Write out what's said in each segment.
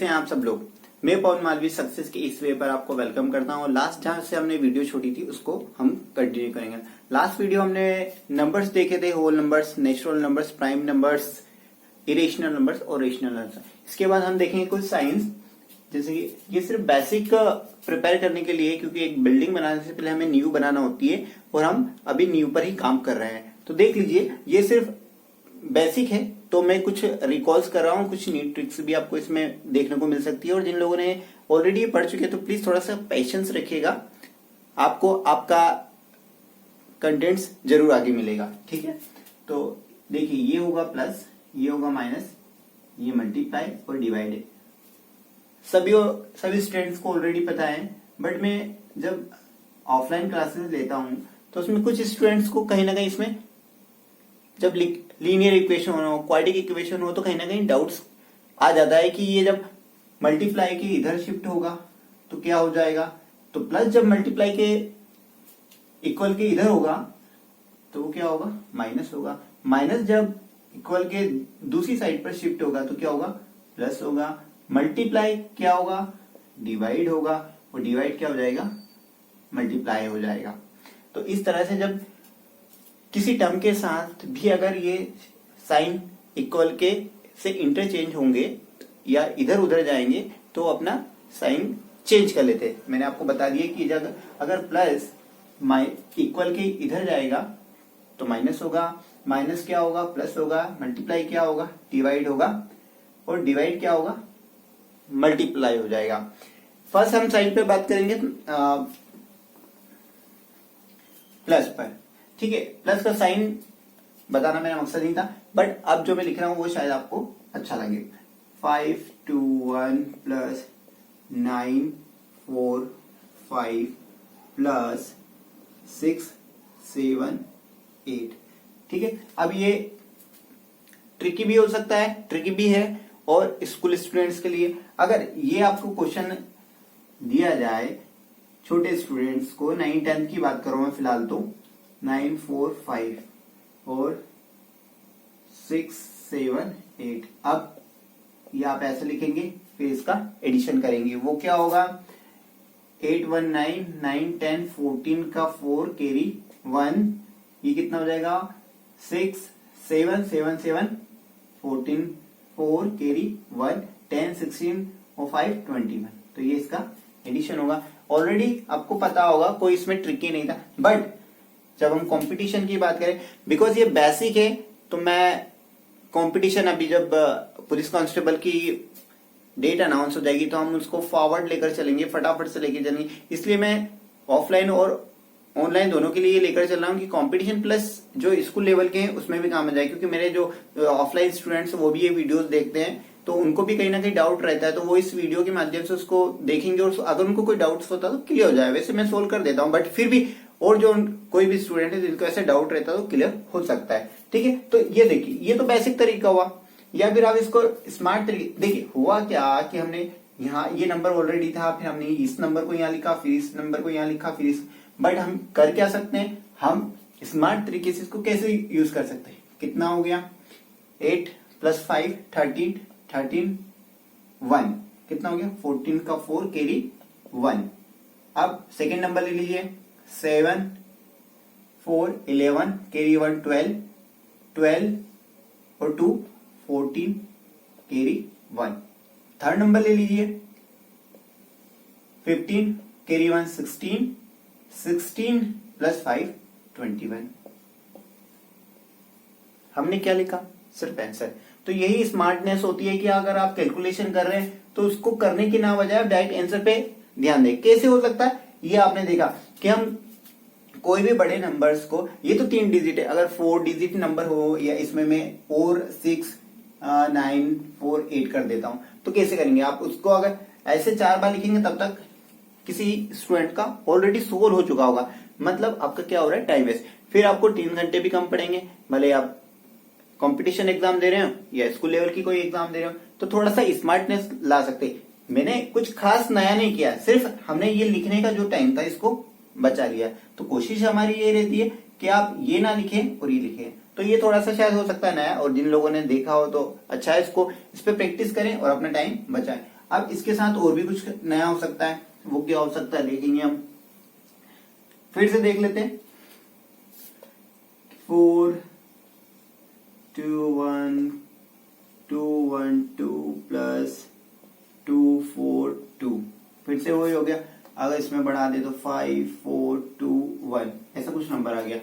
कैसे हैं आप सब लोग। मैं पवन मालवी सक्सेस के इस वे पर आपको वेलकम करता हूं। लास्ट जहां से हमने वीडियो छोड़ी थी उसको हम कंटिन्यू करेंगे। लास्ट वीडियो हमने नंबर्स देखे थे, whole numbers, natural numbers, prime numbers, irrational numbers और रेशनल नंबर्स। इसके बाद हम देखेंगे कुछ साइंस, जैसे कि ये सिर्फ बेसिक प्रिपेयर करने के लिए, क्योंकि एक बिल्डिंग बनाने से पहले हमें नींव बनाना होती है और हम अभी नींव पर ही काम कर रहे हैं। तो देख लीजिए, ये सिर्फ बेसिक है, तो मैं कुछ रिकॉल्स कर रहा हूँ, कुछ नीट ट्रिक्स भी आपको इसमें देखने को मिल सकती है। और जिन लोगों ने ऑलरेडी पढ़ चुके हैं तो प्लीज थोड़ा सा पेशेंस रखिएगा, आपको आपका कंटेंट्स जरूर आगे मिलेगा। ठीक है, तो देखिए, ये होगा प्लस, ये होगा माइनस, ये मल्टीप्लाई और डिवाइड है। सभी स्टूडेंट्स को ऑलरेडी पता है, बट मैं जब ऑफलाइन क्लासेस लेता हूं तो उसमें कुछ स्टूडेंट्स को कहीं ना कहीं इसमें जब लीनियर इक्वेशन हो, क्वाड्रेटिक इक्वेशन हो, तो कहीं ना कहीं डाउट्स आ जाता है कि ये जब मल्टीप्लाई के इधर शिफ्ट होगा तो क्या हो जाएगा। तो प्लस जब मल्टीप्लाई के इक्वल के इधर होगा तो वो क्या होगा, माइनस होगा। माइनस जब इक्वल के दूसरी साइड पर शिफ्ट होगा तो क्या होगा, प्लस होगा। मल्टीप्लाई क्या होगा, डिवाइड होगा, और डिवाइड क्या हो जाएगा, मल्टीप्लाई हो जाएगा। तो इस तरह से जब किसी टर्म के साथ भी अगर ये साइन इक्वल के से इंटरचेंज होंगे या इधर उधर जाएंगे तो अपना साइन चेंज कर लेते हैं। मैंने आपको बता दिया कि अगर प्लस इक्वल के इधर जाएगा तो माइनस होगा, माइनस क्या होगा, प्लस होगा, मल्टीप्लाई क्या होगा, डिवाइड होगा, और डिवाइड क्या होगा, मल्टीप्लाई हो जाएगा। फर्स्ट हम साइन पे बात करेंगे प्लस पर। ठीक है, प्लस का साइन बताना मेरा मकसद नहीं था, बट अब जो मैं लिख रहा हूं वो शायद आपको अच्छा लगे। 5 2 1 प्लस 9 4 5 प्लस 6 7 8। ठीक है, अब ये ट्रिकी भी हो सकता है, ट्रिकी भी है, और स्कूल स्टूडेंट्स के लिए अगर ये आपको क्वेश्चन दिया जाए, छोटे स्टूडेंट्स को 9 10 की बात करूं मैं फिलहाल, तो 9 4 5 और 6 7 8। अब ये आप ऐसे लिखेंगे, फिर इसका एडिशन करेंगे, वो क्या होगा, 8 1 9 9 10 14 का 4 कैरी 1, ये कितना हो जाएगा, 6 7 7 7 14 4 कैरी 1 10 16 और 5 21। तो ये इसका एडिशन होगा। ऑलरेडी आपको पता होगा, कोई इसमें ट्रिकी नहीं था, बट जब हम कंपटीशन की बात करें, बिकॉज ये बेसिक है, तो मैं कंपटीशन अभी जब पुलिस कांस्टेबल की डेट अनाउंस हो जाएगी तो हम उसको फॉरवर्ड लेकर चलेंगे, फटाफट से लेकर चलेंगे। इसलिए मैं ऑफलाइन और ऑनलाइन दोनों के लिए लेकर चल रहा हूँ कि कंपटीशन प्लस जो स्कूल लेवल के हैं उसमें भी काम आ जाए, क्योंकि मेरे जो ऑफलाइन स्टूडेंट्स वो भी ये वीडियोस देखते हैं, तो उनको भी कहीं ना कहीं डाउट रहता है, तो वो इस वीडियो के माध्यम से उसको देखेंगे और अगर उनको कोई डाउट्स होता है तो क्लियर हो जाए। वैसे मैं सोल्व कर देता हूँ, बट फिर भी और जो कोई भी स्टूडेंट है जिनको ऐसे डाउट रहता है तो क्लियर हो सकता है। ठीक है, तो ये देखिए, ये तो बेसिक तरीका हुआ, या फिर आप इसको स्मार्ट तरीके। देखिए हुआ क्या कि हमने यहाँ ये नंबर ऑलरेडी था, फिर हमने इस नंबर को यहाँ लिखा, फिर इस नंबर को यहाँ लिखा, फिर इस, बट हम कर क्या सकते हैं, हम स्मार्ट तरीके से इसको कैसे यूज कर सकते हैं। कितना हो गया, 8 प्लस 5 13 13 1, कितना हो गया, 14 का 4 कैरी 1। अब सेकेंड नंबर ले लीजिए, 7 4 11 कैरी 1 12 12 और 2 14 कैरी 1। थर्ड नंबर ले लीजिए, 15 कैरी 1 16 16 प्लस 5 21। हमने क्या लिखा, सिर्फ आंसर। तो यही स्मार्टनेस होती है कि अगर आप कैलकुलेशन कर रहे हैं तो उसको करने की ना बजाय डायरेक्ट आंसर पे ध्यान दें। कैसे हो सकता है, ये आपने देखा कि हम कोई भी बड़े नंबर्स को, ये तो 3 डिजिट है, अगर 4 डिजिट नंबर हो या इसमें मैं 4 6 9 4 8 कर देता हूं, तो कैसे करेंगे आप उसको। अगर ऐसे 4 बार लिखेंगे तब तक किसी स्टूडेंट का ऑलरेडी सोल्व हो चुका होगा, मतलब आपका क्या हो रहा है, टाइम वेस्ट। फिर आपको 3 घंटे भी कम पड़ेंगे, भले आप कंपटीशन एग्जाम दे रहे हो या स्कूल लेवल की कोई एग्जाम दे रहे हो, तो थोड़ा सा स्मार्टनेस ला सकते। मैंने कुछ खास नया नहीं किया, सिर्फ हमने ये लिखने का जो टाइम था इसको बचा लिया। तो कोशिश हमारी ये रहती है कि आप ये ना लिखें और ये लिखें, तो ये थोड़ा सा शायद हो सकता है नया, और जिन लोगों ने देखा हो तो अच्छा है, इस पे प्रैक्टिस करें और अपना टाइम बचाएं। अब इसके साथ और भी कुछ नया हो सकता है, वो क्या हो सकता है देखेंगे हम। फिर से देख लेते हैं। 4 2 1 2 1 2 प्लस 2 4 2, फिर से वही हो गया। अगर इसमें बढ़ा दे तो 5 4 2 1, ऐसा कुछ नंबर आ गया।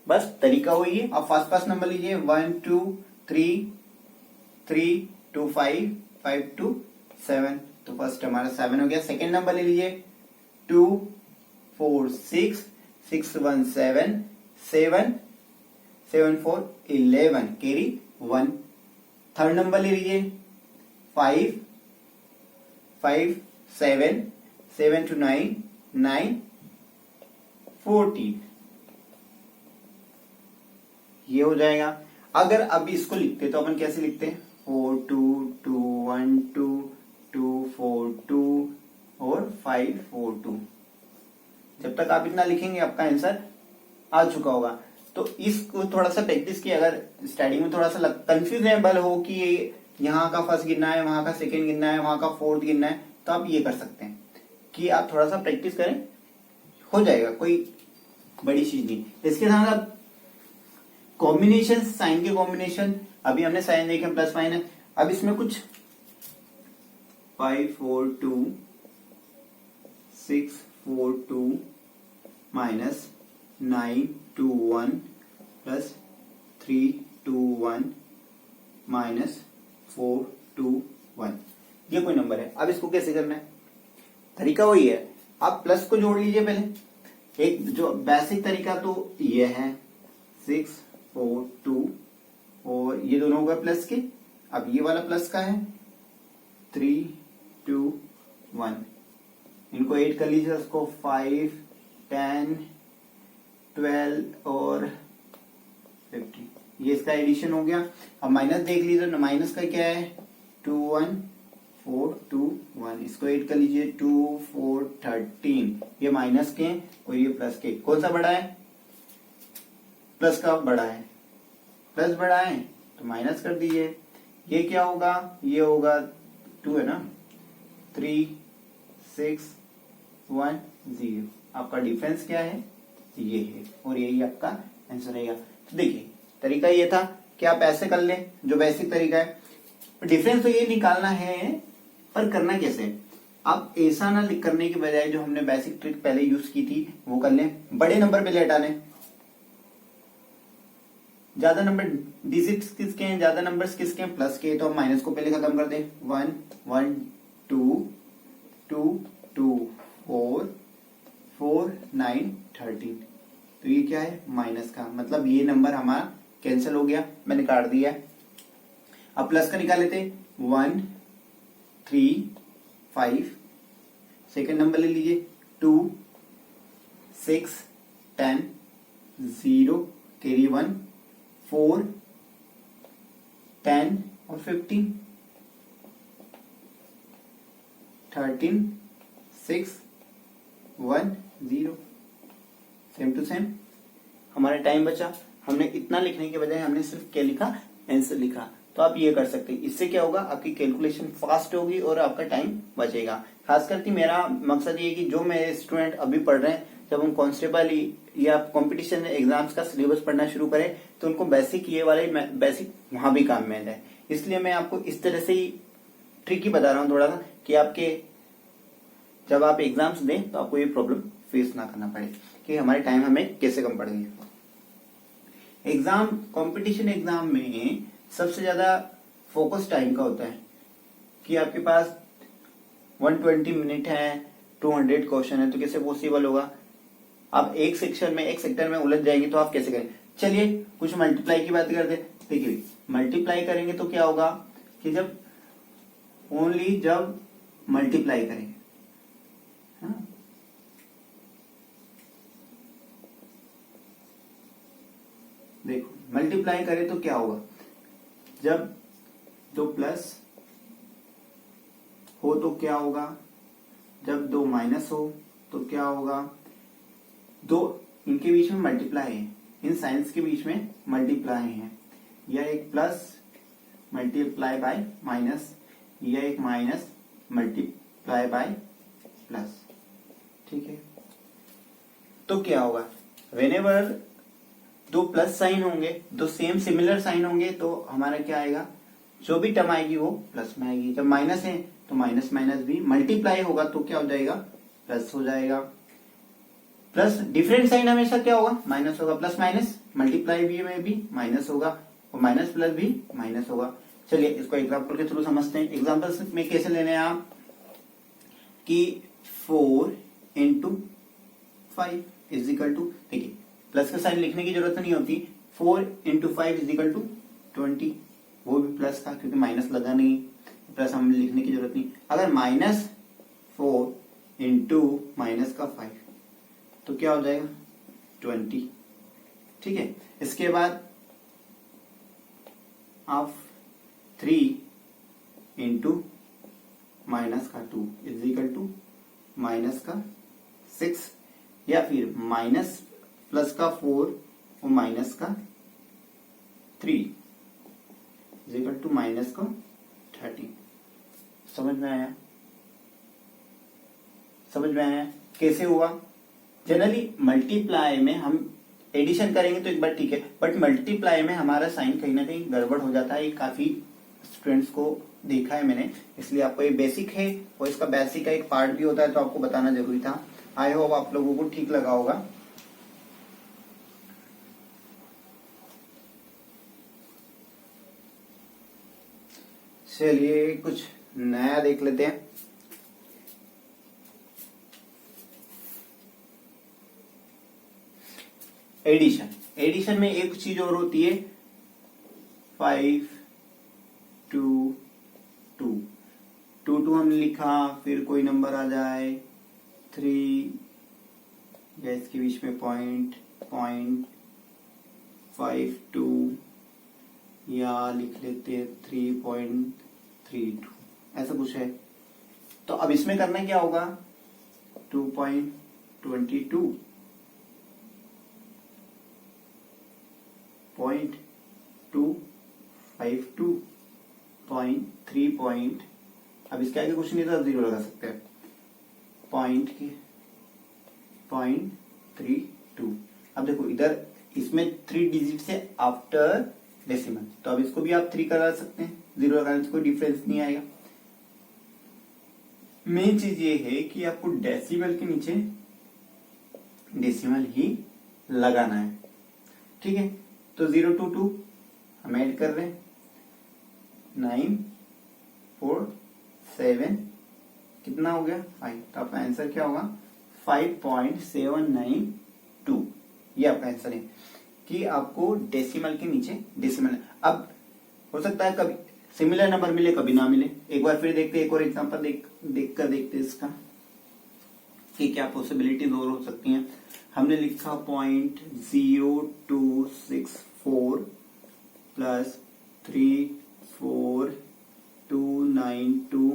बस तरीका वही है। आप फास्ट नंबर लीजिए, 1 2 3 3 2 5 5 2 7, तो फर्स्ट हमारा 7 हो गया। सेकेंड नंबर ले लीजिए 2 4 6 6 1 7 7 7 4 11, कैरी 1। थर्ड नंबर ले लीजिए 5 5 7 7 to 9 9 14, ये हो जाएगा। अगर अब इसको लिखते तो अपन कैसे लिखते हैं, 4 2 2 1 2 2 4 2 और 5 4 2। जब तक आप इतना लिखेंगे आपका आंसर आ चुका होगा। तो इसको थोड़ा सा प्रैक्टिस किए, अगर स्टार्टिंग में थोड़ा सा कंफ्यूजेबल हो कि यहाँ का फर्स्ट गिनना है, वहां का सेकंड गिनना है, वहां का फोर्थ गिनना है, तो आप ये कर सकते हैं कि आप थोड़ा सा प्रैक्टिस करें, हो जाएगा, कोई बड़ी चीज नहीं। इसके साथ आप कॉम्बिनेशन, साइन के कॉम्बिनेशन, अभी हमने साइन देखे प्लस माइनस, अब इसमें कुछ 5 4 2 6 4 2 माइनस 9 2 1 प्लस 3 2 1 माइनस 4 2 1, ये कोई नंबर है। अब इसको कैसे करना है, तरीका वही है। आप प्लस को जोड़ लीजिए पहले। एक जो बेसिक तरीका तो ये है 6 4 2, और ये दोनों होगा प्लस के। अब ये वाला प्लस का है 3 2 1, इनको ऐड कर लीजिए, उसको 5 10 12 और 50, ये इसका एडिशन हो गया। अब माइनस देख लीजिए, माइनस का क्या है 2 1 4 2 1, इसको ऐड कर लीजिए 2 4 13, ये माइनस के और ये प्लस के। कौन सा बड़ा है, प्लस का बड़ा है, प्लस बड़ा है तो माइनस कर दीजिए। ये क्या होगा, ये होगा 2 है ना, 3 6 1 0, आपका डिफरेंस क्या है, ये है, और यही आपका आंसर रहेगा। तो देखिए तरीका ये था कि आप ऐसे कर लें, जो बेसिक तरीका है। डिफरेंस तो ये निकालना है, पर करना कैसे, आप ऐसा ना करने के बजाय जो हमने बेसिक ट्रिक पहले यूज की थी वो कर लें। बड़े नंबर पहले हटाने, ज्यादा नंबर डिजिट्स किसके हैं, ज्यादा नंबर्स किसके हैं, प्लस के, तो हम माइनस को पहले खत्म कर दें। 1 1 2 2 2 4 4 9 13, तो ये क्या है, माइनस का, मतलब ये नंबर हमारा कैंसिल हो गया, मैंने काट दिया। अब प्लस का निकाल लेते, 1 3 5, सेकेंड नंबर ले लीजिए 2 6 10 0, कैरी 1 4 10 और 15 13 6 1 0, सेम टू सेम। हमारा टाइम बचा, हमने इतना लिखने के बजाय हमने सिर्फ क्या लिखा, आंसर लिखा। तो आप ये कर सकते हैं, इससे क्या होगा, आपकी कैलकुलेशन फास्ट होगी और आपका टाइम बचेगा। खास करके मेरा मकसद ये है कि जो मेरे स्टूडेंट अभी पढ़ रहे हैं, जब हम कांस्टेबल या कंपटीशन एग्जाम्स का सिलेबस पढ़ना शुरू करें तो उनको बेसिक ये वाले बेसिक वहां भी काम में है। इसलिए मैं आपको इस तरह से ही ट्रिकी बता रहा हूँ थोड़ा सा, कि आपके जब आप एग्जाम्स दें तो आपको ये प्रॉब्लम फेस ना करना पड़े कि हमारे टाइम हमें कैसे कम पड़ गई। एग्जाम, कंपटीशन एग्जाम में सबसे ज्यादा फोकस टाइम का होता है कि आपके पास 120 मिनट है, 200 क्वेश्चन है, तो कैसे पॉसिबल होगा। आप एक सेक्टर में उलझ जाएंगे तो आप कैसे करें। चलिए कुछ मल्टीप्लाई की बात करते हैं। देखिए मल्टीप्लाई करेंगे तो क्या होगा कि जब मल्टीप्लाई करेंगे, हाँ? देखो मल्टीप्लाई करें तो क्या होगा, जब दो प्लस हो तो क्या होगा, जब दो माइनस हो तो क्या होगा। दो इनके बीच में मल्टीप्लाई है, इन साइंस के बीच में मल्टीप्लाई है, या एक प्लस मल्टीप्लाई बाय माइनस, यह एक माइनस मल्टीप्लाई बाय प्लस, ठीक है। तो क्या होगा, वेनेवर दो प्लस साइन होंगे, दो सेम सिमिलर साइन होंगे, तो हमारा क्या आएगा, जो भी टर्म आएगी वो प्लस में आएगी। जब माइनस है तो माइनस माइनस भी मल्टीप्लाई होगा तो क्या हो जाएगा, प्लस हो जाएगा। प्लस डिफरेंट साइन हमेशा क्या होगा, माइनस होगा। प्लस माइनस मल्टीप्लाई भी में भी माइनस होगा और माइनस प्लस भी माइनस होगा। चलिए इसको एग्जाम्पल के थ्रू समझते हैं। एग्जाम्पल में कैसे लेने हैं आप, कि 4 इंटू 5 इज इक्वल टू, देखिए प्लस का साइन लिखने की जरूरत नहीं होती। 4 इंटू 5 इज इक्वल टू 20, वो भी प्लस था क्योंकि माइनस लगा नहीं, प्लस हमें लिखने की जरूरत नहीं। अगर -4 इंटू माइनस का 5 तो क्या हो जाएगा 20, ठीक है। इसके बाद आप 3 इंटू माइनस का 2 इज इक्वल टू माइनस का 6, या फिर माइनस प्लस का 4 और माइनस का 3 इज इक्वल टू माइनस का 30। समझ में आया, समझ में आया कैसे हुआ। जनरली मल्टीप्लाई में हम एडिशन करेंगे तो एक बार ठीक है, बट मल्टीप्लाई में हमारा साइन कहीं ना कहीं गड़बड़ हो जाता है। ये काफी स्टूडेंट्स को देखा है मैंने, इसलिए आपको ये बेसिक है और इसका बेसिक का एक पार्ट भी होता है, तो आपको बताना जरूरी था। आई होप आप लोगों को ठीक लगा होगा। चलिए कुछ नया देख लेते हैं। एडिशन, एडिशन में एक चीज और होती है, 5 2 2 2 2 हमने लिखा, फिर कोई नंबर आ जाए 3 या इसके बीच में पॉइंट 5 2 या लिख लेते हैं 3.32, ऐसा कुछ है। तो अब इसमें करना क्या होगा, 2.22 .252.3 अब इसके आगे कुछ नहीं था, 0 लगा सकते हैं, पॉइंट के 0.32। अब देखो इधर इसमें 3 डिजिट से आफ्टर डेसिमल, तो अब इसको भी आप 3 करा सकते हैं, 0 लगाने से कोई डिफरेंस नहीं आएगा। मेन चीज ये है कि आपको डेसिमल के नीचे डेसिमल ही लगाना है, ठीक है। तो 0 2 2 हम ऐड कर रहे हैं, 9 4 7 कितना हो गया 5, तो आपका आंसर क्या होगा 5.792। ये आपका आंसर है कि आपको डेसिमल के नीचे डेसिमल। अब हो सकता है कभी सिमिलर नंबर मिले कभी ना मिले, एक बार फिर देखते हैं, एक और एग्जांपल देख कर देखते हैं इसका कि क्या पॉसिबिलिटीज और हो सकती हैं। हमने लिखा 0.0264 प्लस 34292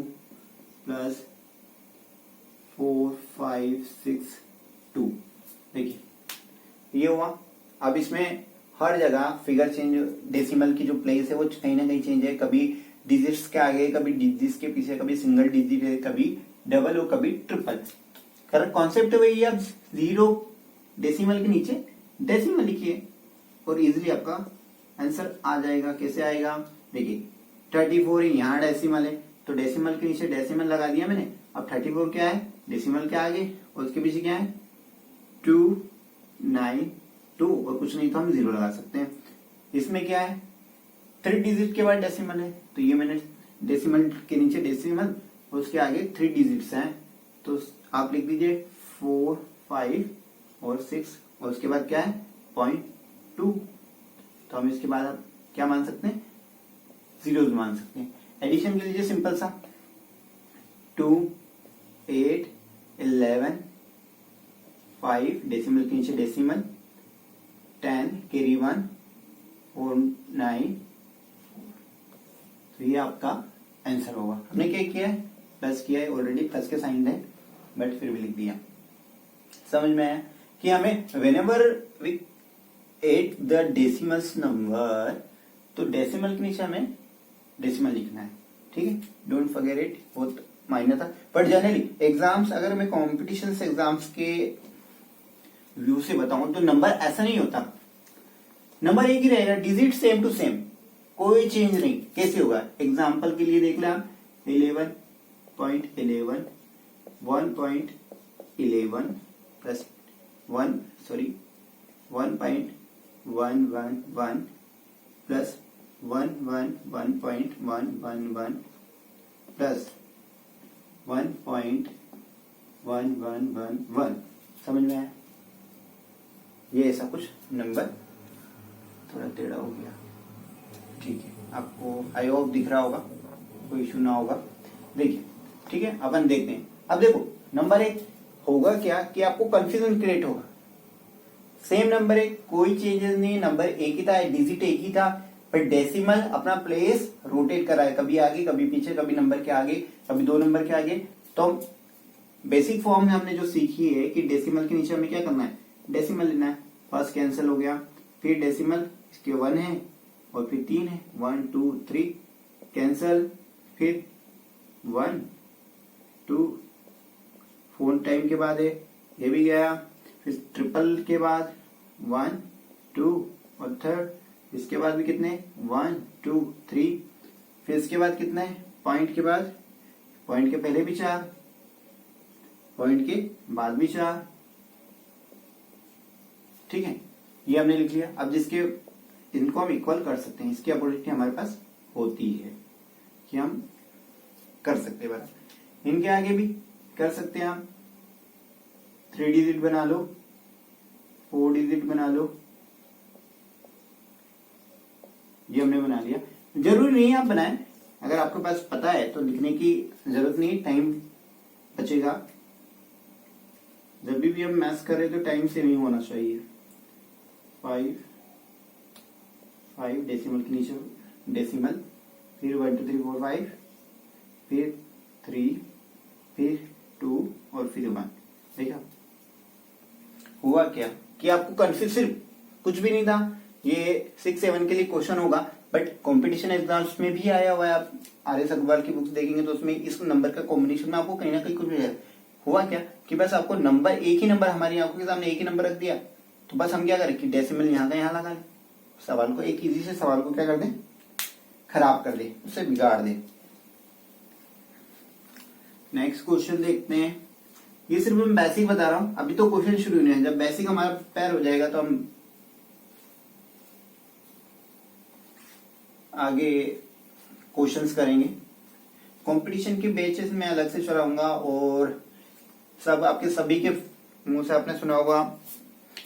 प्लस 4562, देखिए ये हुआ। अब इसमें हर जगह फिगर चेंज, डेसिमल की जो प्लेस है वो कहीं ना कहीं चेंज है, कभी डिजिट्स के आगे, कभी डिजिट्स के पीछे, कभी सिंगल डिजिट है, कभी डबल और कभी ट्रिपल। करेक्ट कॉन्सेप्ट वही है। अब 0 डेसिमल के नीचे डेसिमल लिखिए और इजिली आपका आंसर आ जाएगा। कैसे आएगा, देखिए 34 है, यहाँ डेसिमल है तो डेसिमल के नीचे डेसिमल लगा दिया मैंने। अब 34 क्या है, डेसिमल के आगे और उसके पीछे क्या है 292 और कुछ नहीं तो हम 0 लगा सकते हैं। इसमें क्या है 3 डिजिट के बाद डेसिमल है, तो ये मैंने डेसिमल के नीचे डेसिमल और उसके आगे 3 डिजिट्स हैं, तो आप लिख दीजिए 4 5 और 6 और उसके बाद क्या है 0.2। तो हम इसके बाद आप क्या मान सकते हैं, 0 मान सकते हैं। एडिशन के लीजिए सिंपल सा 2 8 11 5 डेसिमल के नीचे डेसिमल 10 कैरी 1 और 9, तो ये आपका आंसर होगा। हमने क्या किया है, प्लस किया है, ऑलरेडी प्लस के साइन है बट फिर भी लिख दिया। समझ में आया कि हमें whenever we at the decimals number, तो डेसिमल के नीचे हमें डेसिमल लिखना है। ठीक है, डोंट फॉरगेट इट, बहुत मायने था। बट जनरली एग्जाम्स, अगर मैं कॉम्पिटिशन एग्जाम्स के व्यू से बताऊं तो नंबर ऐसा नहीं होता, नंबर एक ही रहेगा, डिजिट सेम टू सेम, कोई चेंज नहीं। कैसे होगा, एग्जाम्पल के लिए देख लें आप, 11.11 1.11 प्लस 1.111 प्लस 111.111 प्लस 1.1111। समझ में आया? ये ऐसा कुछ नंबर, थोड़ा टेढ़ा हो गया, ठीक है, आपको आई होप दिख रहा होगा, कोई इशू ना होगा। देखिए ठीक है, अपन देखते हैं। अब देखो नंबर एक होगा क्या कि आपको कंफ्यूजन क्रिएट होगा, सेम नंबर एक, कोई चेंजेस नहीं, नंबर एक ही था, डिजिट एक ही था, पर डेसिमल अपना प्लेस रोटेट कर रहा है, कभी आगे कभी पीछे, कभी नंबर के आगे कभी 2 नंबर के आगे। तो बेसिक फॉर्म में हमने जो सीखी है कि डेसिमल के नीचे हमें क्या करना है, डेसिमल लेना है। फर्स्ट कैंसिल हो गया, फिर डेसिमल इसके 1 है और फिर 3 है, 1 2 3 कैंसिल, फिर 1 2 4 टाइम के बाद है, ये भी गया, फिर ट्रिपल के बाद 1 2 और थर्ड, इसके बाद भी कितने 1 2 3, फिर इसके बाद कितने पॉइंट के बाद, पॉइंट के पहले भी 4, पॉइंट के बाद भी 4, ठीक है, ये हमने लिख लिया। अब जिसके इनको हम इक्वल कर सकते हैं, इसकी अपॉर्चुनिटी हमारे पास होती है कि हम कर सकते हैं, इनके आगे भी कर सकते हैं हम, 3 डिजिट बना लो, 4 डिजिट बना लो, ये हमने बना लिया। जरूरी नहीं आप बनाएं, अगर आपके पास पता है तो लिखने की जरूरत नहीं, टाइम बचेगा। जब भी हम मैथ्स कर रहे तो टाइम से नहीं होना चाहिए। 5 डेसिमल के नीचे डेसिमल, फिर 1 2 3 4 5, फिर 3, फिर 2 और फिर 1। देखा हुआ क्या कि आपको कंफ्यूज, सिर्फ कुछ भी नहीं था। ये 6 7 के लिए क्वेश्चन होगा, बट कंपटीशन एग्जाम्स में भी आया हुआ है। आप आर.एस. अग्रवाल की बुक्स देखेंगे तो उसमें इस नंबर का कॉम्बिनेशन में आपको कहीं ना कहीं कुछ भी है। हुआ क्या कि बस आपको नंबर, एक ही नंबर हमारी आंखों के सामने एक ही नंबर रख दिया, तो बस हम क्या करें कि डेसिमल यहाँ का यहाँ लगा लें, सवाल को, एक इजी से सवाल को क्या कर दें, खराब कर दे, उससे बिगाड़ दे। नेक्स्ट क्वेश्चन देखते हैं। ये सिर्फ मैं बेसिक बता रहा हूं, अभी तो क्वेश्चन शुरू नहीं है। जब बेसिक हमारा पैर हो जाएगा तो हम आगे क्वेश्चंस करेंगे। कंपटीशन के बेचेस में अलग से चलाऊंगा, और सब आपके सभी के मुंह से आपने सुना होगा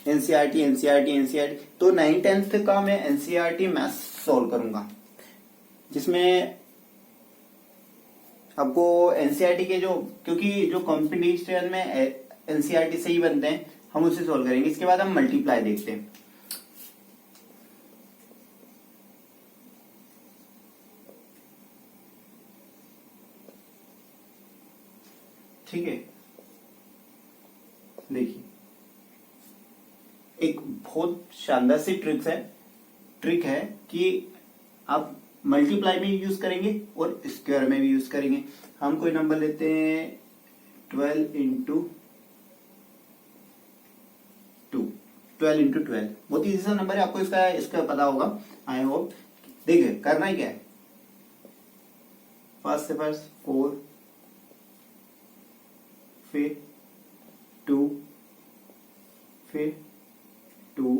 एनसीईआरटी। तो 9 10th का मैं एनसीईआरटी मैथ्स सॉल्व करूंगा, जिसमें आपको एनसीईआरटी के क्योंकि जो कंपटीशन में एनसीईआरटी से ही बनते हैं, हम उससे सॉल्व करेंगे। इसके बाद हम मल्टीप्लाई देखते हैं। ठीक है, देखिए एक बहुत शानदार सी ट्रिक है कि आप मल्टीप्लाई में यूज करेंगे और स्क्वायर में भी यूज करेंगे। हम कोई नंबर लेते हैं 12 इंटू 2, 12 इंटू 12, बहुत इजी सा नंबर है, आपको इसका पता होगा आई होप। देखिए करना ही क्या है, फर्स्ट से फर्स्ट 4, फिर 2, फिर 2,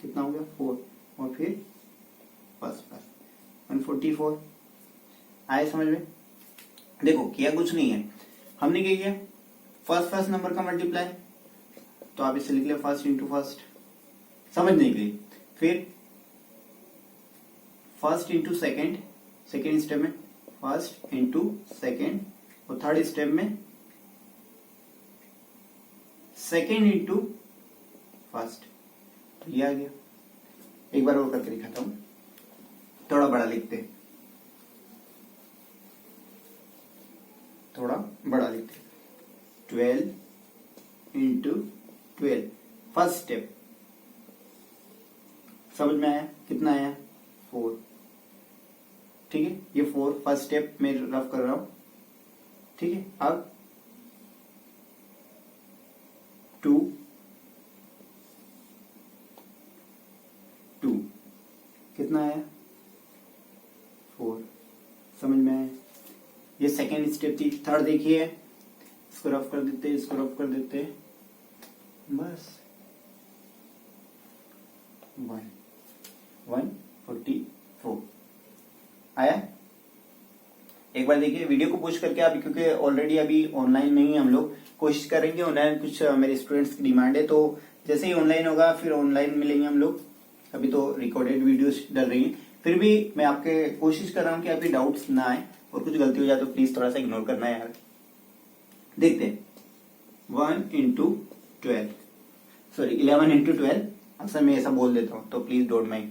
कितना हो गया 4, और फिर फर्स्ट 144। आए समझ में? देखो किया कुछ नहीं है, हमने क्या किया, फर्स्ट नंबर का मल्टीप्लाई, तो आप इसे लिख लिया फर्स्ट इंटू फर्स्ट, समझने के लिए। फिर फर्स्ट इंटू सेकेंड स्टेप में फर्स्ट इंटू सेकेंड, और थर्ड स्टेप में सेकेंड इंटू फर्स्ट। तो ये आ गया। एक बार और करके दिखाता हूं, थोड़ा बड़ा लिखते हैं, थोड़ा बड़ा लिखते हैं। 12 इंटू 12 फर्स्ट स्टेप, समझ में आया? कितना आया 4, ठीक है, ये 4 फर्स्ट स्टेप मैं रफ कर रहा हूं, ठीक है। अब 2 2 कितना है 4, समझ में आया। ये सेकेंड स्टेप थी। थर्ड देखिए, इसको रफ कर देते, इसको रफ कर देते, बस 144 आया। एक बार देखिए वीडियो को पुश करके आप, क्योंकि ऑलरेडी अभी ऑनलाइन नहीं है, हम लोग कोशिश करेंगे ऑनलाइन, कुछ मेरे स्टूडेंट्स की डिमांड है, तो जैसे ही ऑनलाइन होगा फिर ऑनलाइन मिलेंगे हम लोग। अभी तो रिकॉर्डेड वीडियोस डल रही है, फिर भी मैं आपके कोशिश कर रहा हूँ कि आपके डाउट्स ना आए, और कुछ गलती हो जाए तो प्लीज थोड़ा सा इग्नोर करना है यार। देखते हैं 1 इंटू 12, सॉरी 11 इंटू 12, अक्सर मैं ऐसा बोल देता हूँ तो प्लीज डोंट माइंड।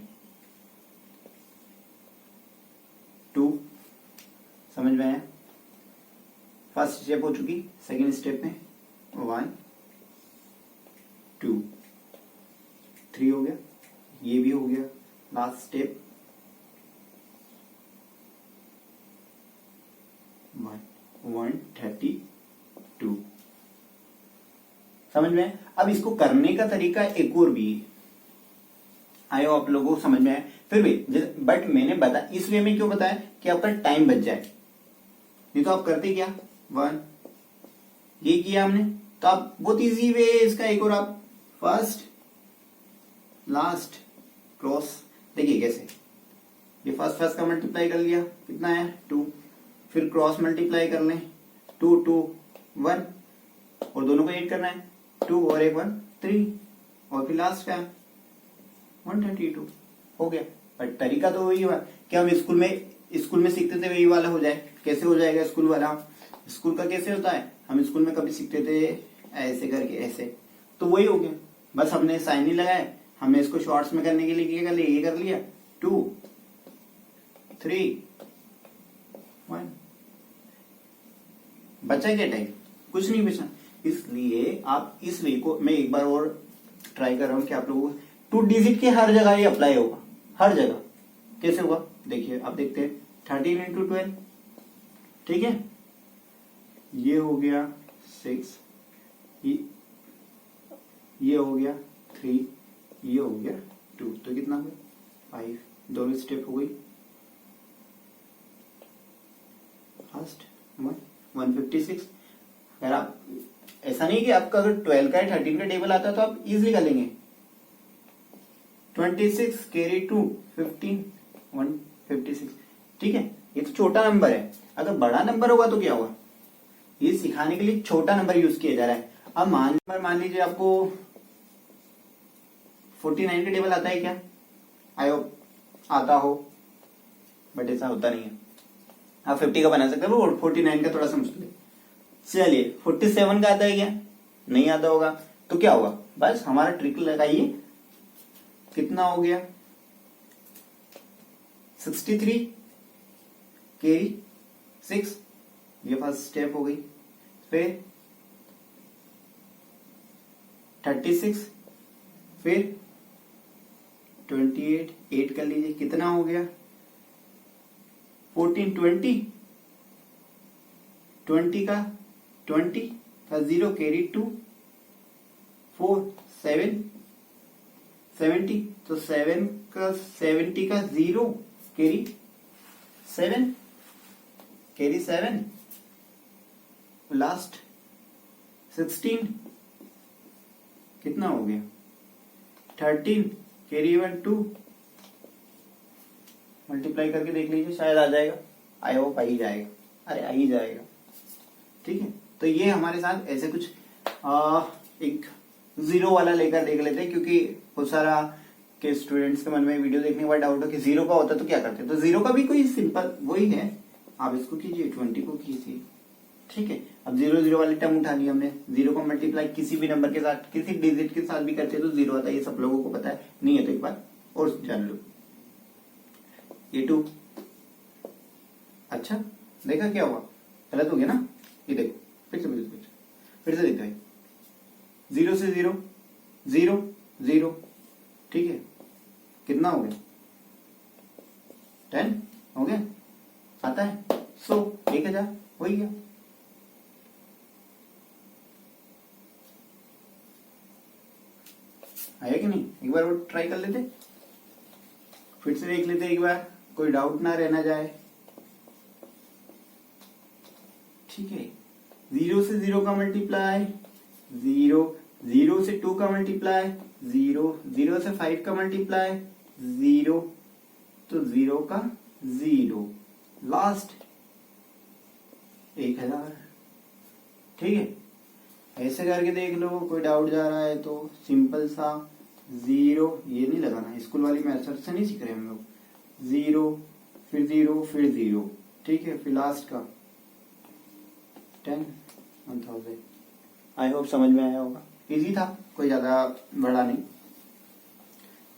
2 समझ में आया। फर्स्ट स्टेप हो चुकी, सेकेंड स्टेप में 1 2 3 हो गया, ये भी हो गया। लास्ट स्टेप 132 समझ में। अब इसको करने का तरीका एक और भी आयो आप लोगों को समझ में आया, फिर भी बट मैंने बता इस वे में क्यों बताया कि आपका टाइम बच जाए। नहीं तो आप करते क्या, 1 ये किया हमने, तो आप बहुत इजी वे इसका एक और, आप फर्स्ट लास्ट क्रॉस, देखिए कैसे, ये फर्स्ट का मल्टीप्लाई कर लिया, कितना है 2, फिर क्रॉस मल्टीप्लाई कर लें, 2 2 1, और दोनों को ऐड करना है, 2 और 1 1 3, और फिर लास्ट का 132 हो गया। बट तरीका तो वही हुआ कि हम स्कूल में सीखते थे, वही वाला हो जाए। कैसे हो जाएगा स्कूल वाला, स्कूल का कैसे होता है, हम स्कूल में कभी सीखते थे ऐसे करके ऐसे, तो वही हो गया। बस हमने साइन ही लगाया, हमने इसको शॉर्ट्स में करने के लिए क्या कर लिया, ये कर लिया 2 3 1, बचा क्या टाइम, कुछ नहीं बचा। इसलिए आप इस वे को मैं एक बार और ट्राई कर रहा हूं कि आप लोगों को 2 डिजिट के हर जगह ये अप्लाई होगा, हर जगह। कैसे होगा देखिए, आप देखते हैं 13 इंटू 12, ठीक है, ये हो गया 6, ये हो गया 3, ये हो गया 2, तो कितना हो गया 5, दोनों स्टेप हो गई। फर्स्ट 156। अगर आप ऐसा नहीं कि आपका अगर 12 का 13 का टेबल आता है तो आप इजिली कर लेंगे, 26 कैरी 2 15 156, ठीक है। ये तो छोटा नंबर है, अगर बड़ा नंबर होगा तो क्या होगा, ये सिखाने के लिए छोटा नंबर यूज किया जा रहा है। अब मान लीजिए आपको 49 का टेबल आता है क्या, आयो आता हो, बट ऐसा होता नहीं है। आप 50 का बना सकते हो, 49 का थोड़ा सा मुश्किल है। चलिए 47 का आता है क्या, नहीं आता होगा, तो क्या होगा, बस हमारा ट्रिक लगाइए, कितना हो गया 63 कैरी 6, ये फर्स्ट स्टेप हो गई। फिर 36, फिर 28 8 कर लीजिए, कितना हो गया 14 20 का 0 कैरी 2 4 7 70, तो 7 का 70 का 0 कैरी 7, लास्ट 16 कितना हो गया 13 कैरी 1 2, मल्टीप्लाई करके देख लीजिए, शायद आ जाएगा, आई होप आ ही जाएगा, अरे आ ही जाएगा, ठीक है। तो ये हमारे साथ ऐसे कुछ एक जीरो वाला लेकर देख लेते हैं, क्योंकि बहुत सारा के स्टूडेंट्स के मन में वीडियो देखने के बाद डाउट हो कि जीरो का होता तो क्या करते, तो जीरो का भी कोई सिंपल वही है, आप इसको कीजिए 20 को कीजिए, ठीक है। अब 0 0 वाली टर्म उठा लिया हमने, जीरो को मल्टीप्लाई किसी भी नंबर के साथ, किसी डिजिट के साथ भी करते तो जीरो आता है, ये सब लोगों को पता है, नहीं है तो एक बार और जान लो। ये 2, अच्छा देखा क्या हुआ, गलत हो गया ना, ये देखो फिर से देखो, 0 से 0 0 0, ठीक है, कितना हो गया 10 हो गया। आता है। सो 1000 हो ही गया। आया कि नहीं? एक बार वो ट्राई कर लेते, फिर से देख लेते एक बार, कोई डाउट ना रहना जाए। ठीक है, 0 से 0 का मल्टीप्लाई 0, 0 से 2 का मल्टीप्लाई 0, 0 से 5 का मल्टीप्लाई 0, तो 0 का 0, लास्ट 1000। ठीक है, ऐसे करके देख लो। कोई डाउट जा रहा है तो सिंपल सा 0, ये नहीं लगाना, स्कूल वाली मेथड से नहीं सीख रहे हम लोग। 0 फिर 0 फिर 0, ठीक है, फिर लास्ट का 10, 1000। आई होप समझ में आया होगा, इजी था, कोई ज्यादा बड़ा नहीं।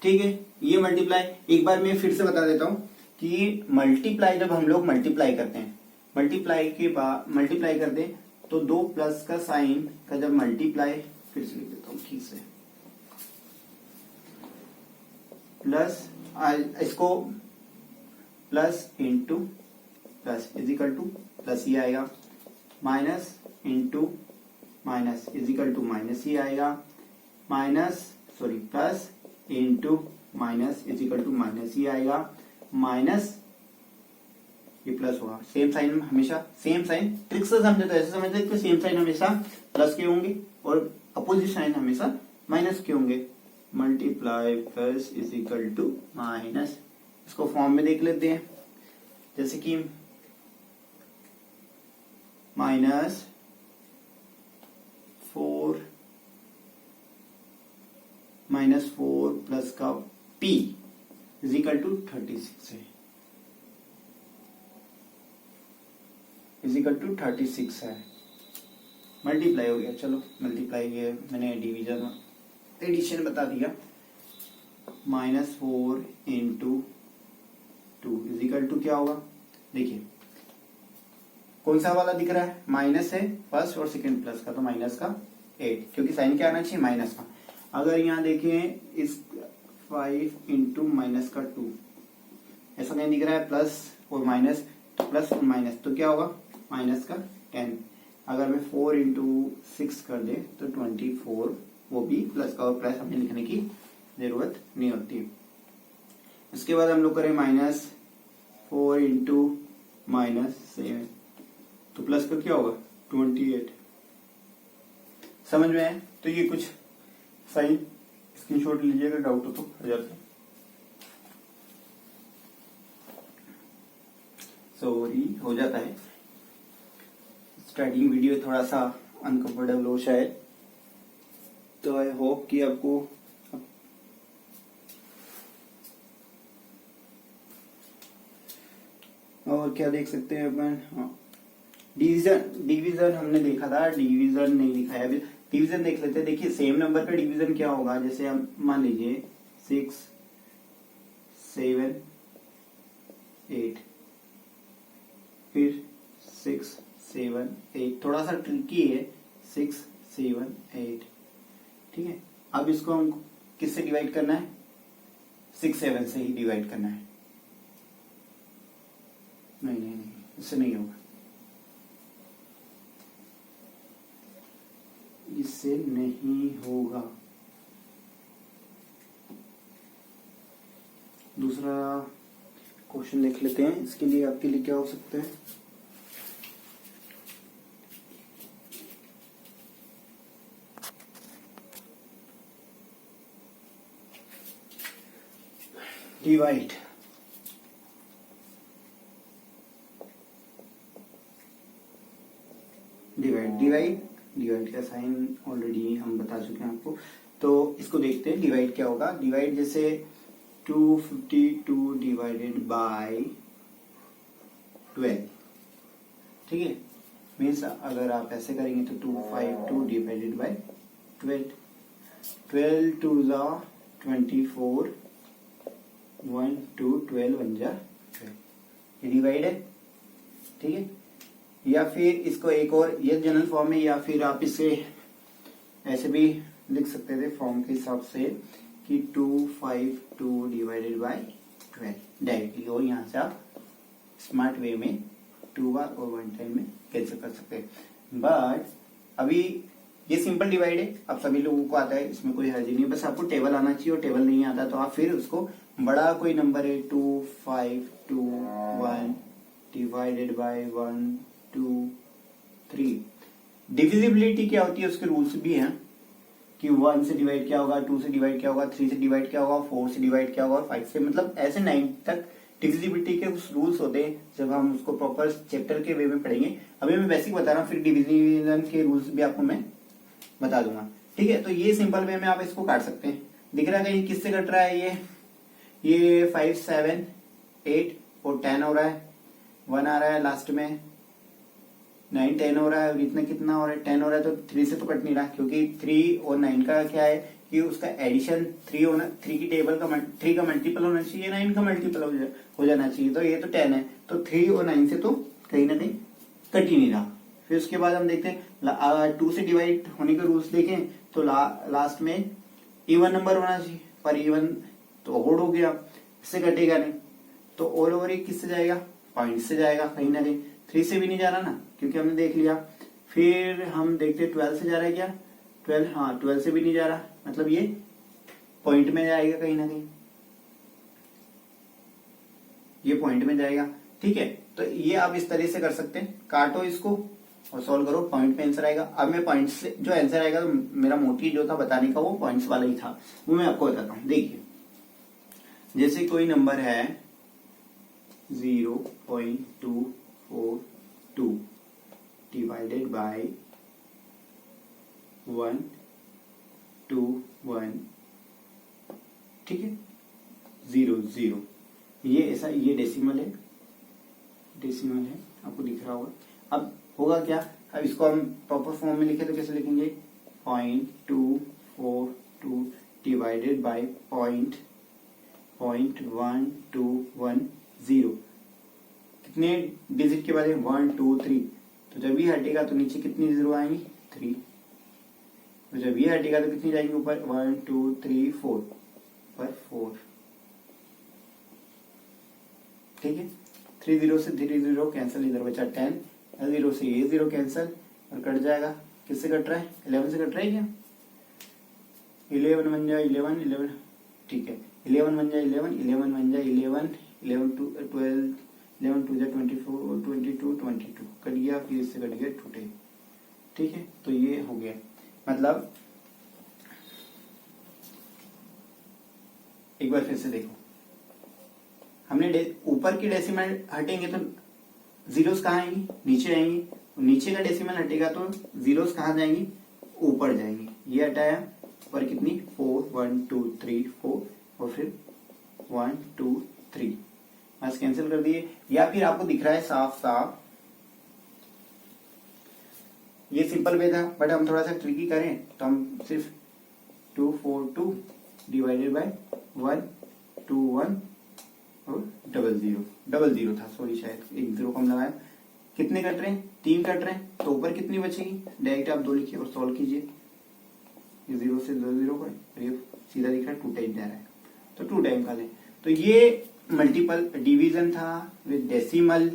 ठीक है, ये मल्टीप्लाई एक बार मैं फिर से बता देता हूं कि मल्टीप्लाई जब हम लोग मल्टीप्लाई करते हैं, मल्टीप्लाई के बाद मल्टीप्लाई करते हैं तो 2 प्लस का साइन का जब मल्टीप्लाई, फिर से लिख देता हूं ठीक से, प्लस इसको plus into plus is equal to plus ही आएगा, minus into minus is equal to minus ही आएगा, minus sorry plus into minus is equal to minus ही आएगा, माइनस ये प्लस होगा। सेम साइन हमेशा, सेम साइन ट्रिक से समझे तो ऐसे समझते कि सेम साइन हमेशा प्लस के होंगे और अपोजिट साइन हमेशा माइनस के होंगे। Multiply plus is equal to minus, इसको फॉर्म में देख लेते हैं, जैसे कि माइनस 4 प्लस का p इज इक्वल टू 36 है, इज इक्वल टू 36 है। मल्टीप्लाई हो गया, चलो मल्टीप्लाई ये मैंने डिवीजन एडिशन बता दिया। -4 इंटू 2 इज इक्वल टू क्या होगा, देखिए कौन सा वाला दिख रहा है, माइनस है फर्स्ट और सेकंड प्लस का, तो माइनस का 8, क्योंकि साइन क्या आना चाहिए माइनस का। अगर यहाँ देखें इस 5 इंटू माइनस का 2, ऐसा नहीं दिख रहा है, प्लस और माइनस, तो प्लस और माइनस तो क्या होगा माइनस का 10। अगर मैं 4 इंटू 6 कर दे तो 24, वो भी प्लस का, और प्लस हमें लिखने की जरूरत नहीं होती। इसके बाद हम लोग करें -4 इंटू -7, तो प्लस का क्या होगा 28। समझ में आए? तो ये कुछ साइन स्क्रीनशॉट लीजिएगा, डाउट हो तो 1000 से। सॉरी हो जाता है, स्टार्टिंग वीडियो थोड़ा सा अनकंफर्टेबल हो शायद, तो आई होप कि आपको और क्या देख सकते हैं अपन। डिवीजन हमने देखा था, डिवीजन नहीं दिखाया अभी, डिवीजन देख लेते हैं। देखिए सेम नंबर का डिवीजन क्या होगा, जैसे हम मान लीजिए 6, 7, 8, फिर 6, 7, 8, थोड़ा सा ट्रिकी है, 6, 7, 8, ठीक है। अब इसको हम किससे डिवाइड करना है, 6, 7 से ही डिवाइड करना है। नहीं, इससे नहीं होगा, इससे नहीं होगा। दूसरा क्वेश्चन देख लेते हैं, इसके लिए आपके लिए क्या हो सकता है। डिवाइड, डिवाइड का साइन ऑलरेडी हम बता चुके हैं आपको, तो इसको देखते हैं। डिवाइड क्या होगा, डिवाइड जैसे 252 डिवाइडेड बाय 12, ठीक है। मीन्स अगर आप ऐसे करेंगे तो 252 डिवाइडेड बाय 12, 12 2 जा 24, 1 2 12 1 जा 12, ये डिवाइड है, ठीक है। या फिर इसको एक और, ये जनरल फॉर्म है, या फिर आप इसे ऐसे भी लिख सकते थे फॉर्म के हिसाब से कि 252 डिवाइडेड बाय 12 डायरेक्टली, और यहां से आप स्मार्ट वे में 2 बार और 1 टाइम में कैंसिल कर सकते हैं। बट अभी ये सिंपल डिवाइड है, अब सभी लोगों को आता है, इसमें कोई हर्ज नहीं है। बस आपको टेबल आना चाहिए और टेबल नहीं आता तो आप फिर उसको बड़ा कोई नंबर है 2 5 2 1 डिवाइडेड बाय 1 2 3। डिविजिबिलिटी क्या होती है उसके रूल्स भी हैं कि 1 से डिवाइड क्या होगा, 2 से डिवाइड क्या होगा, 3 से डिवाइड क्या होगा, 4 से डिवाइड क्या होगा, 5 से, मतलब ऐसे 9 तक डिविजिबिलिटी के कुछ रूल्स होते हैं। जब हम उसको प्रॉपर चैप्टर के वे में पढ़ेंगे, अभी मैं बेसिक बता रहा हूँ, फिर डिविजन के रूल्स भी आपको मैं बता दूंगा। ठीक है, तो ये सिंपल वे में आप इसको काट सकते हैं। दिख रहा है किससे कट रहा है, ये 5 7 8 और 10 हो रहा है, 1 आ रहा है लास्ट में, 9 10 हो रहा है, और इतना कितना हो रहा है 10 हो रहा है, तो 3 से तो कट नहीं रहा, क्योंकि 3 और 9 का क्या है कि उसका एडिशन 3 होना, 3 की टेबल का 3 का मल्टीपल होना चाहिए, 9 का मल्टीपल हो जाना चाहिए, तो ये तो 10 है, तो 3 और 9 से तो कहीं ना कहीं कट ही नहीं रहा। फिर उसके बाद हम देखते हैं 2 से डिवाइड होने के रूल्स देखें तो लास्ट में इवन नंबर होना चाहिए, पर इवन तो ओड हो गया, इससे कटेगा नहीं, तो ऑल ओवर ये किससे जाएगा, पॉइंट से जाएगा कहीं ना कहीं। 3 से भी नहीं जा रहा ना, क्योंकि हमने देख लिया। फिर हम देखते 12 से जा रहा है क्या, 12, हाँ 12 से भी नहीं जा रहा, मतलब ये पॉइंट में जाएगा कहीं ना कहीं, ये पॉइंट में जाएगा। ठीक है, तो ये आप इस तरह से कर सकते हैं, काटो इसको और सॉल्व करो, पॉइंट पे आंसर आएगा। अब मैं पॉइंट से जो आंसर आएगा, तो मेरा मोटिव जो था बताने का वो पॉइंट्स वाला ही था, वो मैं आपको बताता हूं। देखिए, जैसे कोई नंबर है 0.242 डिवाइडेड बाय 1 2 1, ठीक है, 0 0, ये ऐसा, ये डेसिमल है, आपको दिख रहा होगा। अब होगा क्या, अब इसको हम प्रॉपर फॉर्म में लिखे तो कैसे लिखेंगे, 0.242 डिवाइडेड बाय 0.1210, कितने डिजिट के बाद 1 2 3, तो जब ये हटेगा तो नीचे कितनी जीरो आएंगी, 3, तो जब ये हटेगा तो कितनी जाएंगी ऊपर, 1 2 3 4 पर 4। ठीक है, 3 0 से 3 0 कैंसिल, इधर बचा 10, 0 से ये 0 कैंसिल और कट जाएगा। किससे कट रहा है, 11 से कट रहा है क्या, 11 बन जाए 11 11, ठीक है, 11 बन जाए 11 11 बन जाए 11 11 2 12 11 2 24 22 22 कट गया, फिर इससे कट गया 2। ठीक है, तो ये हो गया, मतलब एक बार फिर से देखो, हमने ऊपर की डेसिमल हटेंगे तो जीरोस कहाँ आएंगी, नीचे आएंगी, नीचे का डेसिमल हटेगा तो जीरोस कहाँ जाएंगी, ऊपर जाएंगी। ये हटाया, ऊपर कितनी 4 1 2 3 4, और फिर 1 2 3, बस कैंसिल कर दिए। या फिर आपको दिख रहा है साफ साफ, ये सिंपल वे था, बट हम थोड़ा सा ट्रिकी करें तो हम सिर्फ 242 डिवाइडेड बाय 1 2 1 और 0 0 था, सॉरी शायद एक 0 कम लगाया। कितने कट रहे हैं, 3 कट रहे हैं, तो ऊपर कितनी बचेगी, डायरेक्ट आप 2 लिखिए और सॉल्व कीजिए। ये 0 से 2 0 को, ये सीधा दिख रहा है 2 टाइम जा रहा है, तो 2 टाइम का लें। तो ये मल्टीपल डिवीजन था विद डेसिमल।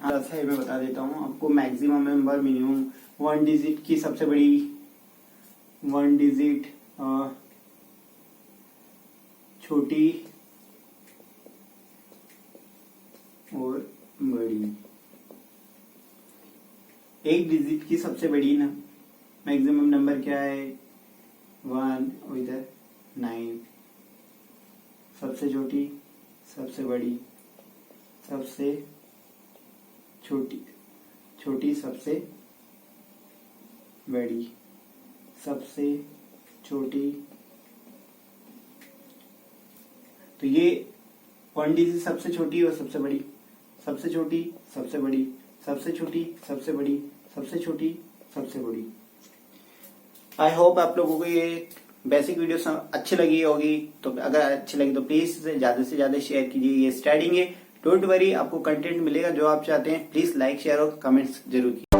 अच्छा, मैं बता देता हूँ आपको, मैक्सिमम नंबर, मिनिमम 1 डिजिट की सबसे बड़ी 1 डिजिट छोटी और बड़ी, 1 डिजिट की सबसे बड़ी ना मैक्सिमम नंबर क्या है 1, और इधर 9, सबसे छोटी सबसे बड़ी सबसे छोटी छोटी सबसे बड़ी सबसे छोटी, तो ये 1 डिजिट सबसे छोटी और सबसे बड़ी, सबसे छोटी सबसे बड़ी, सबसे छोटी सबसे बड़ी, सबसे छोटी सबसे बड़ी। आई होप आप लोगों को ये बेसिक वीडियो अच्छी लगी होगी, तो अगर अच्छी लगी तो प्लीज ज्यादा से ज्यादा शेयर कीजिए। ये स्टार्टिंग है, डोंट वरी, आपको कंटेंट मिलेगा जो आप चाहते हैं। प्लीज लाइक शेयर और कमेंट्स जरूर कीजिए।